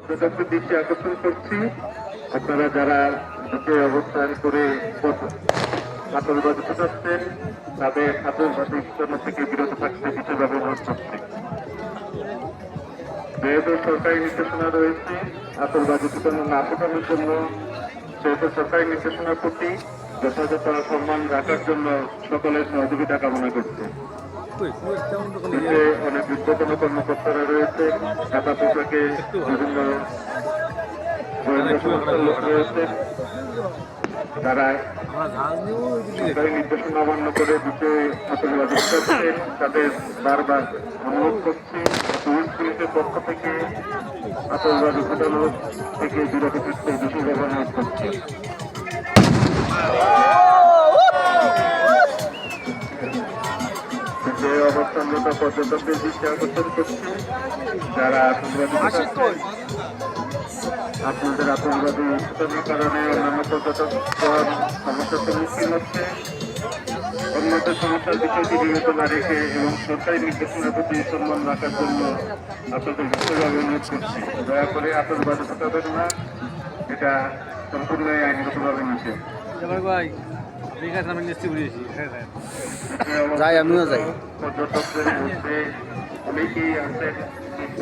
পর্যটকদের দৃষ্টি আকর্ষণ করছি, আপনারা যারা বুকে অবস্থান করে আতঙ্কবাদী ছুটাচ্ছেন তাদের আতঙ্কবাদী ঘটনা থেকে বিরত থাকতে বিশেষভাবে অনুরোধ করছি। যেহেতু সরকারি নির্দেশনা রয়েছে আতঙ্কবাদী ঘটনা না ফোটানোর জন্য, সেহেতু সরকারি নির্দেশনার প্রতি যথাযথ সম্মান রাখার জন্য সকলের সহযোগিতা কামনা করছে। অনেক উদ্বোধন কর্মকর্তারা রয়েছে, সাদা পোশাকে বিভিন্ন লোক রয়েছে, তারা সরকারি নির্দেশনা অমান্য করে বিষয়ে আতঙ্কবাদী করছেন। তাদের বারবার অনুরোধ করছি পুলিশের পক্ষ থেকে আতঙ্কবাদী ঘটনা থেকে বিরত থাকতে বিশেষভাবে অনুরোধ করছি। যে অবস্থানরত পর্যটকদের দৃষ্টি আকর্ষণ করছে, যারা আতঙ্কবাদী আপনাদের আতঙ্কবাদী ঘটনার কারণে অন্যান্য পর্যটক সমস্যার সম্মুখীন হচ্ছে, অন্যদের সমস্যার বিষয়টি বিবেচনা রেখে এবং সরকারি নির্দেশনার প্রতি সম্মান রাখার জন্য আপনাদের বিশেষভাবে অনুরোধ করছি। দয়া করে আতঙ্কবাদী ঘটাবেন না, এটা সম্পূর্ণই আইনগতভাবে নিষেধ। যাই আমিও যাই। পর্যটকদের মধ্যে অনেকেই আছেন